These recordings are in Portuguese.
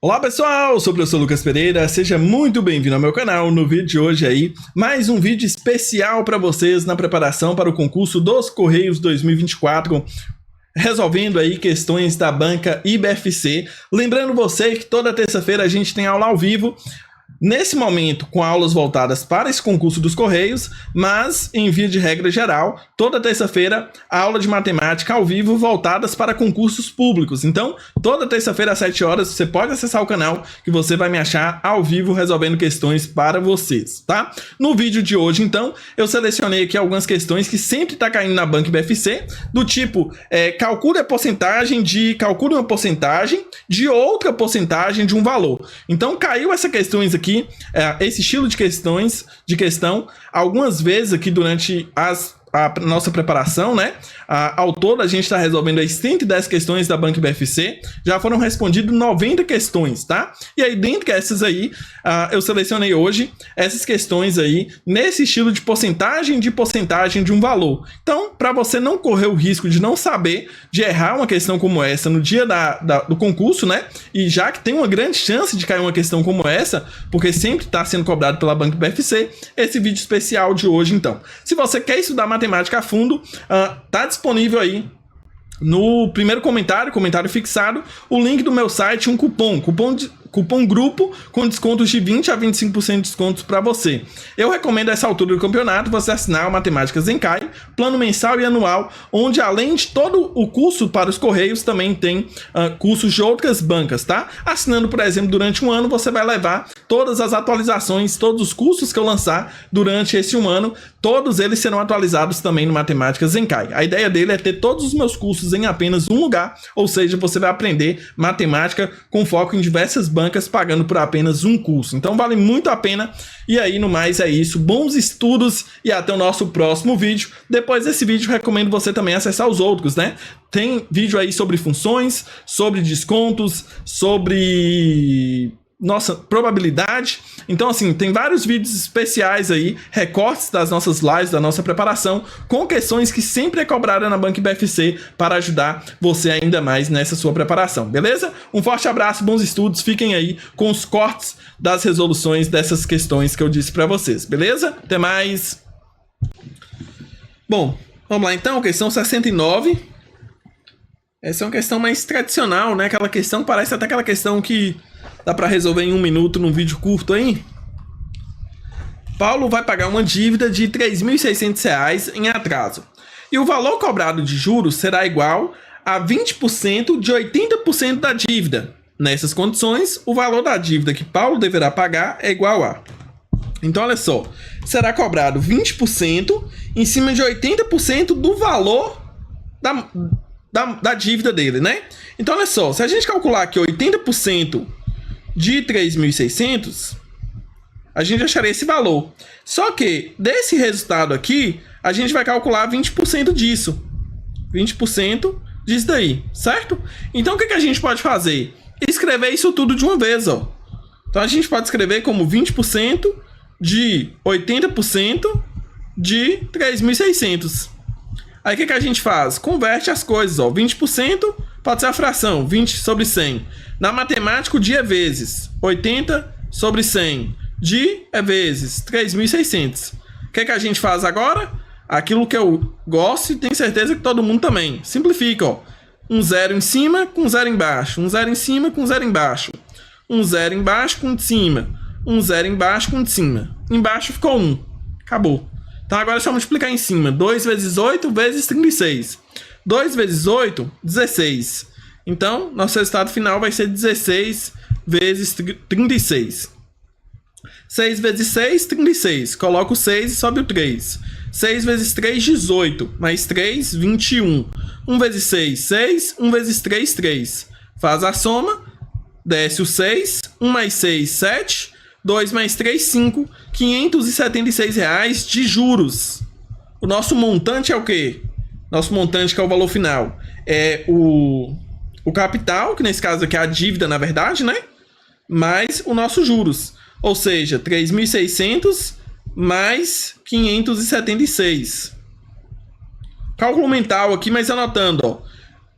Olá pessoal, eu sou o professor Lucas Pereira, seja muito bem-vindo ao meu canal. No vídeo de hoje aí, mais um vídeo especial para vocês na preparação para o concurso dos Correios 2024, resolvendo aí questões da banca IBFC. Lembrando você que toda terça-feira a gente tem aula ao vivo, nesse momento com aulas voltadas para esse concurso dos Correios, mas em via de regra geral, toda terça-feira aula de matemática ao vivo voltadas para concursos públicos. Então, toda terça-feira às 7 horas você pode acessar o canal que você vai me achar ao vivo resolvendo questões para vocês, tá? No vídeo de hoje, então, eu selecionei aqui algumas questões que sempre tá caindo na banca IBFC, do tipo, calcule uma porcentagem de outra porcentagem de um valor. Então, caiu essa questões aqui, esse estilo de questão, algumas vezes aqui durante a nossa preparação, né? Ao todo, a gente está resolvendo as 110 questões da banca IBFC, já foram respondidas 90 questões, tá? E aí, dentro dessas aí, eu selecionei hoje essas questões aí, nesse estilo de porcentagem de um valor. Então, para você não correr o risco de não saber, de errar uma questão como essa no dia do concurso, né? E já que tem uma grande chance de cair uma questão como essa, porque sempre está sendo cobrado pela banca IBFC, esse vídeo especial de hoje, então. Se você quer estudar matemática a fundo, tá disponível aí no primeiro comentário fixado, o link do meu site, um cupom grupo com descontos de 20 a 25% de descontos para você. Eu recomendo essa altura do campeonato você assinar o Matemática Zenkai, plano mensal e anual, onde além de todo o curso para os Correios, também tem cursos de outras bancas, tá? Assinando, por exemplo, durante um ano, você vai levar todas as atualizações, todos os cursos que eu lançar durante esse um ano, todos eles serão atualizados também no Matemática Zenkai. A ideia dele é ter todos os meus cursos em apenas um lugar, ou seja, você vai aprender matemática com foco em diversas bancas, pagando por apenas um curso. Então vale muito a pena. E aí, no mais, é isso. Bons estudos e até o nosso próximo vídeo. Depois desse vídeo, recomendo você também acessar os outros, né? Tem vídeo aí sobre funções, sobre descontos, sobre nossa probabilidade. Então, assim, tem vários vídeos especiais aí, recortes das nossas lives, da nossa preparação, com questões que sempre é cobrada na banca IBFC para ajudar você ainda mais nessa sua preparação, beleza? Um forte abraço, bons estudos, fiquem aí com os cortes das resoluções dessas questões que eu disse para vocês, beleza? Até mais! Bom, vamos lá então, questão 69. Essa é uma questão mais tradicional, né? Aquela questão, parece até aquela questão que dá para resolver em um minuto num vídeo curto aí. Paulo vai pagar uma dívida de R$ 3.600 em atraso. E o valor cobrado de juros será igual a 20% de 80% da dívida. Nessas condições, o valor da dívida que Paulo deverá pagar é igual a... Então, olha só. Será cobrado 20% em cima de 80% do valor da dívida dele, né? Então, olha só. Se a gente calcular aqui 80% de 3.600, a gente acharia esse valor. Só que, desse resultado aqui, a gente vai calcular 20% disso. 20% disso daí, certo? Então, o que a gente pode fazer? Escrever isso tudo de uma vez, ó. Então, a gente pode escrever como 20% de 80% de 3.600. Aí, o que a gente faz? Converte as coisas, ó. 20% pode ser a fração, 20 sobre 100. Na matemática, o dia é vezes 80 sobre 100. Dia é vezes 3.600. O que a gente faz agora? Aquilo que eu gosto e tenho certeza que todo mundo também. Simplifica, ó. Um zero em cima com zero embaixo. Um zero em cima com zero embaixo. Um zero embaixo com de cima. Um zero embaixo com de cima. Embaixo ficou 1. Acabou. Então agora é só multiplicar em cima. 2 vezes 8 vezes 36. 2 vezes 8, 16. Então, nosso resultado final vai ser 16 vezes 36. 6 vezes 6, 36. Coloca o 6 e sobe o 3. 6 vezes 3, 18. Mais 3, 21. 1 vezes 6, 6. 1 vezes 3, 3. Faz a soma. Desce o 6. 1 mais 6, 7. 2 mais 3, 5. R$ 576 de juros. O nosso montante é o quê? Nosso montante, que é o valor final, é o capital, que nesse caso aqui é a dívida, na verdade, né? Mais o nosso juros. Ou seja, 3.600 mais 576. Cálculo mental aqui, mas anotando, ó.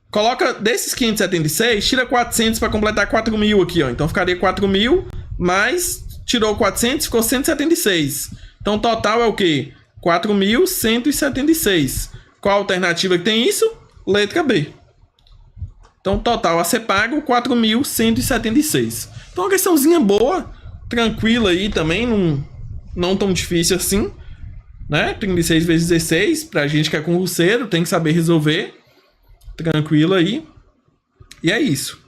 Coloca desses 576, tira 400 para completar 4.000 aqui, ó. Então ficaria 4.000 mais tirou 400, ficou 176. Então o total é o quê? 4.176. Qual a alternativa que tem isso? Letra B. Então total a ser pago 4.176. Então uma questãozinha boa, tranquila aí também, não tão difícil assim, né? 36 vezes 16, pra gente que é concurseiro, tem que saber resolver. Tranquilo aí. E é isso.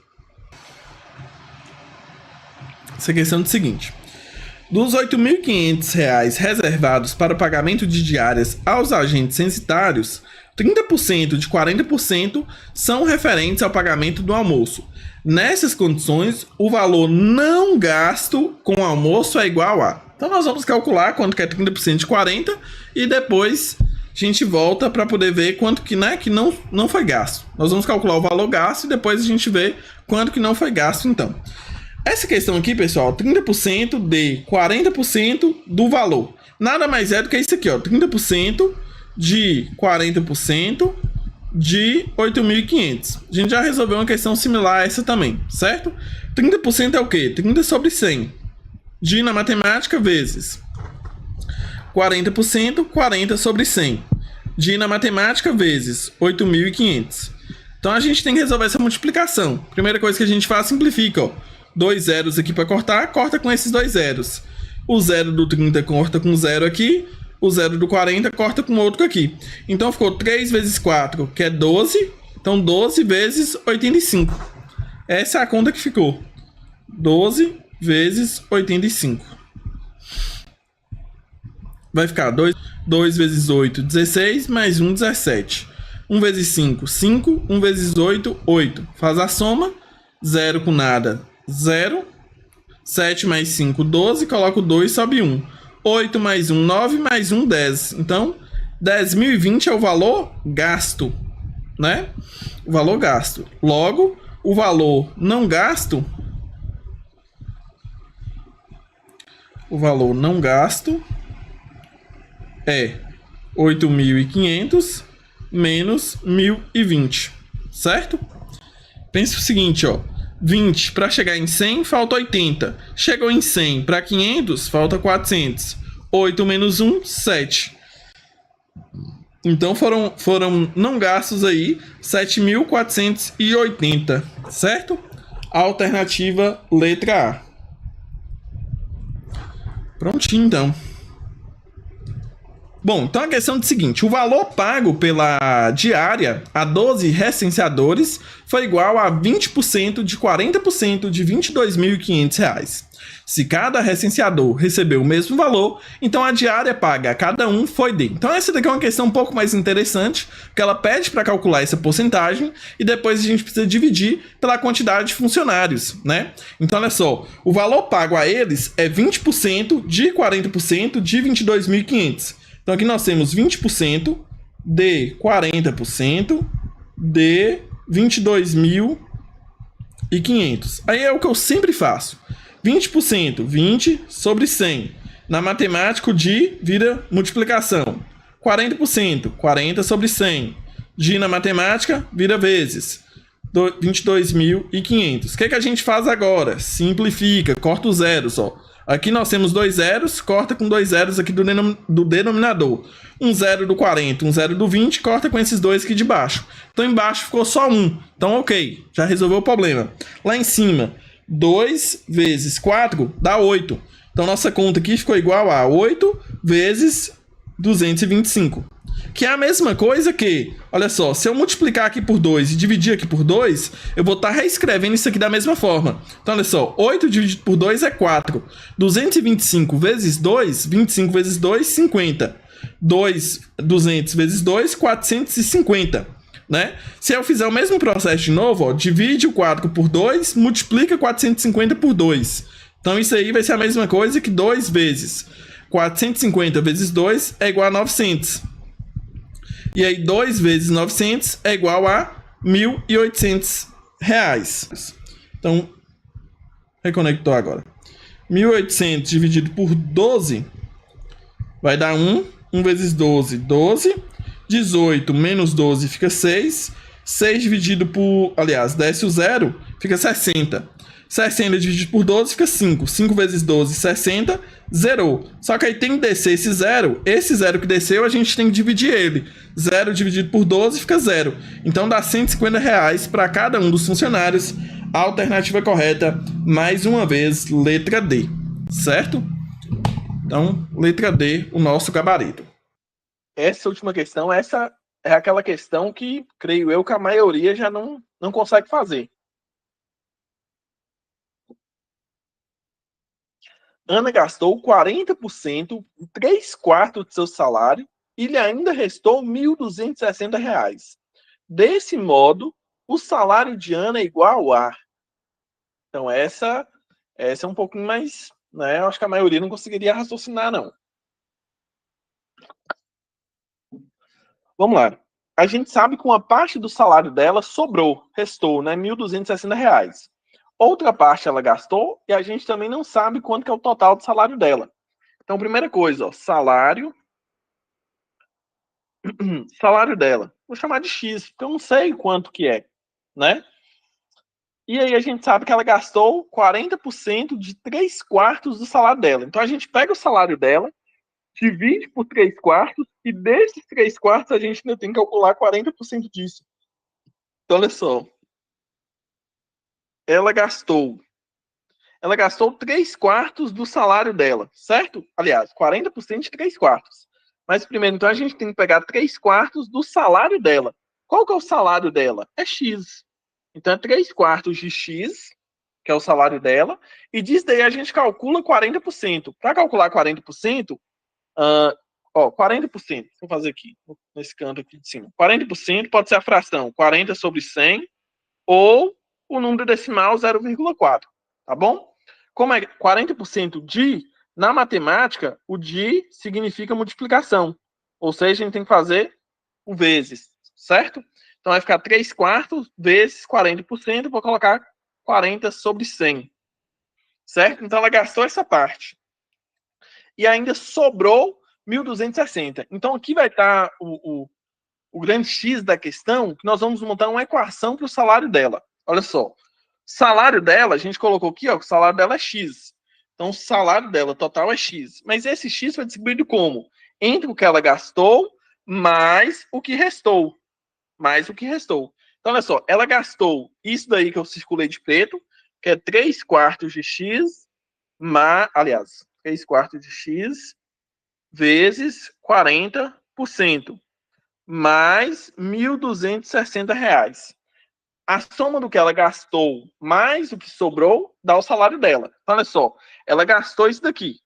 Essa questão é o seguinte. Dos R$ 8.500 reservados para o pagamento de diárias aos agentes censitários, 30% de 40% são referentes ao pagamento do almoço. Nessas condições, o valor não gasto com almoço é igual a... Então nós vamos calcular quanto que é 30% de 40% e depois a gente volta para poder ver quanto que, né, que não foi gasto. Nós vamos calcular o valor gasto e depois a gente vê quanto que não foi gasto então. Essa questão aqui, pessoal, 30% de 40% do valor. Nada mais é do que isso aqui, ó, 30% de 40% de 8.500. A gente já resolveu uma questão similar a essa também, certo? 30% é o quê? 30 sobre 100. De na matemática vezes 40%, 40 sobre 100. De na matemática vezes 8.500. Então a gente tem que resolver essa multiplicação. Primeira coisa que a gente faz, simplifica, ó. 2 zeros aqui para cortar, corta com esses 2 zeros. O 0 do 30 corta com 0 aqui. O 0 do 40 corta com outro aqui. Então ficou 3 vezes 4, que é 12. Então 12 vezes 85. Essa é a conta que ficou. 12 vezes 85. Vai ficar 2 vezes 8, 16, mais 1, 17. 1 vezes 5, 5. 1 vezes 8, 8. Faz a soma. 0 com nada, 0. 7 mais 5, 12. Coloca o 2, sobe 1. 8 mais 1, 9, mais 1, 10. Então, 10.020 é o valor gasto, né? O valor gasto. Logo, o valor não gasto... O valor não gasto é 8.500 menos 1.020, certo? Pensa o seguinte, ó. 20 para chegar em 100, falta 80. Chegou em 100 para 500, falta 400. 8 menos 1, 7. Então foram não gastos aí 7.480, certo? Alternativa letra A. Prontinho, então. Bom, então a questão é o seguinte. O valor pago pela diária a 12 recenseadores foi igual a 20% de 40% de R$ 22.500. Se cada recenseador recebeu o mesmo valor, então a diária paga a cada um foi de. Então essa daqui é uma questão um pouco mais interessante, porque ela pede para calcular essa porcentagem e depois a gente precisa dividir pela quantidade de funcionários, né? Então olha só, o valor pago a eles é 20% de 40% de 22.500. Então aqui nós temos 20% de 40% de 22.500. Aí é o que eu sempre faço. 20%, 20 sobre 100. Na matemática, o de vira multiplicação. 40%, 40 sobre 100. De na matemática, vira vezes. 22.500. O que a gente faz agora? Simplifica, corta os zeros, ó. Aqui nós temos 2 zeros, corta com 2 zeros aqui do denominador. Um 0 do 40, um 0 do 20, corta com esses dois aqui de baixo. Então embaixo ficou só 1. Então ok, já resolveu o problema. Lá em cima, 2 vezes 4 dá 8. Então nossa conta aqui ficou igual a 8 vezes 225. Que é a mesma coisa que, olha só, se eu multiplicar aqui por 2 e dividir aqui por 2, eu vou estar reescrevendo isso aqui da mesma forma. Então, olha só, 8 dividido por 2 é 4. 225 vezes 2, 25 vezes 2, 50. 200 vezes 2, 450. Né? Se eu fizer o mesmo processo de novo, ó, divide o 4 por 2, multiplica 450 por 2. Então, isso aí vai ser a mesma coisa que 2 vezes 450 vezes 2 é igual a 900. E aí 2 vezes 900 é igual a R$ 1.800. Então, reconectou agora. 1.800 dividido por 12 vai dar 1. 1 vezes 12, 12. 18 menos 12 fica 6. 6 dividido por... Aliás, desce o 0, fica 60. 60 dividido por 12 fica 5. 5 vezes 12, 60, zerou. Só que aí tem que descer esse 0. Esse 0 que desceu, a gente tem que dividir ele. 0 dividido por 12 fica 0. Então dá R$150 para cada um dos funcionários. A alternativa correta, mais uma vez, letra D. Certo? Então, letra D, o nosso gabarito. Essa última questão, essa é aquela questão que, creio eu, que a maioria já não consegue fazer. Ana gastou 40%, 3/4 do seu salário, e lhe ainda restou R$1.260. Desse modo, o salário de Ana é igual a... Então, essa é um pouquinho mais... né? Eu acho que a maioria não conseguiria raciocinar, não. Vamos lá. A gente sabe que uma parte do salário dela sobrou, restou, né? R$1.260. Outra parte ela gastou e a gente também não sabe quanto que é o total do salário dela. Então, primeira coisa, ó, salário dela. Vou chamar de X, porque eu não sei quanto que é, né? E aí a gente sabe que ela gastou 40% de 3/4 do salário dela. Então, a gente pega o salário dela, divide por 3/4, e desses 3/4 a gente ainda tem que calcular 40% disso. Então, olha só. Ela gastou 3/4 do salário dela, certo? Aliás, 40% de 3/4. Mas primeiro, então, a gente tem que pegar 3/4 do salário dela. Qual que é o salário dela? É X. Então, é 3/4 de X, que é o salário dela, e disso daí a gente calcula 40%. Para calcular 40%, 40%, vou fazer aqui, nesse canto aqui de cima. 40% pode ser a fração 40 sobre 100, ou o número decimal 0,4, tá bom? Como é 40% de, na matemática, o de significa multiplicação. Ou seja, a gente tem que fazer o vezes, certo? Então vai ficar 3/4 vezes 40%, vou colocar 40 sobre 100. Certo? Então ela gastou essa parte. E ainda sobrou 1.260. Então aqui vai estar o grande X da questão, que nós vamos montar uma equação para o salário dela. Olha só. Salário dela, a gente colocou aqui, ó, que o salário dela é X. Então, o salário dela total é X. Mas esse X foi distribuído como? Entre o que ela gastou, mais o que restou. Mais o que restou. Então, olha só, ela gastou isso daí que eu circulei de preto, que é 3/4 de X, aliás, 3/4 de X vezes 40%, mais R$1.260. A soma do que ela gastou mais o que sobrou dá o salário dela. Então, olha só, ela gastou isso daqui.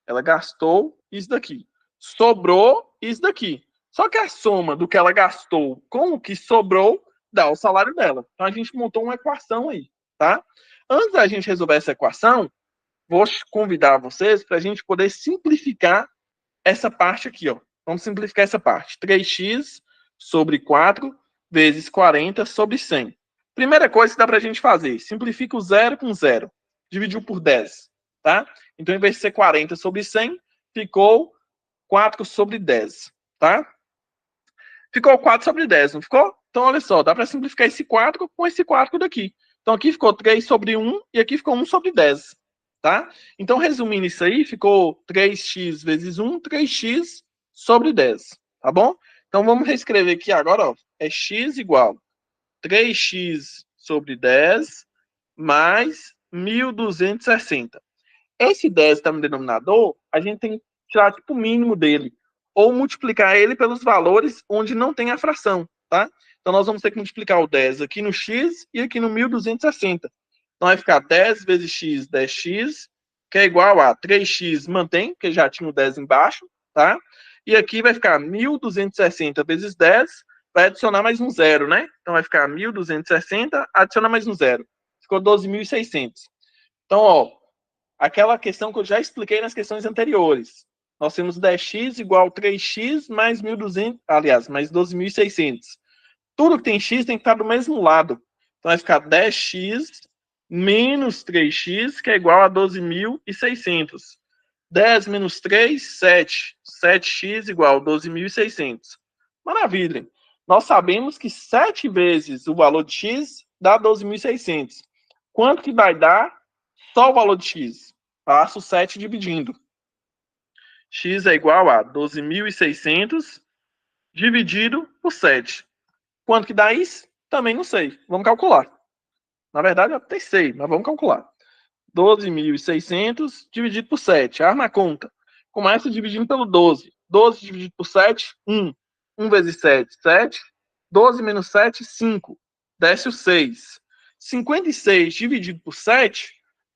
Ela gastou isso daqui. Sobrou isso daqui. Só que a soma do que ela gastou com o que sobrou dá o salário dela. Então, a gente montou uma equação aí, tá? Antes da gente resolver essa equação, vou convidar vocês para a gente poder simplificar essa parte aqui, ó. Vamos simplificar essa parte. 3x sobre 4 vezes 40 sobre 100. Primeira coisa que dá para a gente fazer, simplifica o 0 com 0. Dividiu por 10, tá? Então, em vez de ser 40 sobre 100, ficou 4 sobre 10, tá? Ficou 4 sobre 10, não ficou? Então, olha só, dá para simplificar esse 4 com esse 4 daqui. Então, aqui ficou 3 sobre 1 e aqui ficou 1 sobre 10, tá? Então, resumindo isso aí, ficou 3x vezes 1, 3x sobre 10, tá bom? Então, vamos reescrever aqui agora, ó. É x igual 3x sobre 10 mais 1.260. Esse 10 está no denominador, a gente tem que tirar tipo o mínimo dele, ou multiplicar ele pelos valores onde não tem a fração, tá? Então, nós vamos ter que multiplicar o 10 aqui no x e aqui no 1.260. Então, vai ficar 10 vezes x, 10x, que é igual a 3x mantém, porque já tinha o 10 embaixo, tá? E aqui vai ficar 1.260 vezes 10, vai adicionar mais um zero, né? Então, vai ficar 1.260, adiciona mais um zero. Ficou 12.600. Então, ó, aquela questão que eu já expliquei nas questões anteriores. Nós temos 10x igual a 3x mais 1.200, aliás, mais 12.600. Tudo que tem x tem que estar do mesmo lado. Então, vai ficar 10x menos 3x, que é igual a 12.600. 10 menos 3, 7. 7x igual a 12.600. Maravilha. Nós sabemos que 7 vezes o valor de x dá 12.600. Quanto que vai dar só o valor de x? Passo 7 dividindo. X é igual a 12.600 dividido por 7. Quanto que dá isso? Também não sei. Vamos calcular. Na verdade, eu até sei, mas vamos calcular. 12.600 dividido por 7. Arma a conta. Começa dividindo pelo 12. 12 dividido por 7, 1. 1 vezes 7, 7. 12 menos 7, 5. Desce o 6. 56 dividido por 7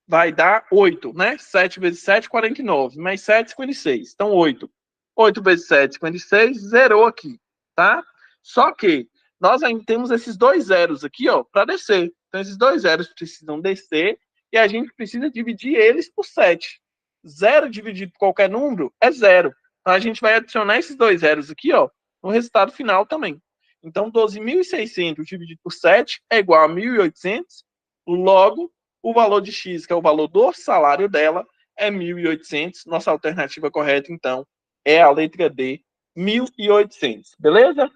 vai dar 8, né? 7 vezes 7, 49. Mais 7, 56. Então, 8. 8 vezes 7, 56. Zerou aqui, tá? Só que nós ainda temos esses dois zeros aqui, ó, para descer. Então, esses dois zeros precisam descer e a gente precisa dividir eles por 7. 0 dividido por qualquer número é 0. Então, a gente vai adicionar esses dois zeros aqui, ó, no resultado final também. Então, 12.600 dividido por 7 é igual a 1.800. Logo, o valor de x, que é o valor do salário dela, é 1.800. Nossa alternativa correta, então, é a letra D, 1.800. Beleza?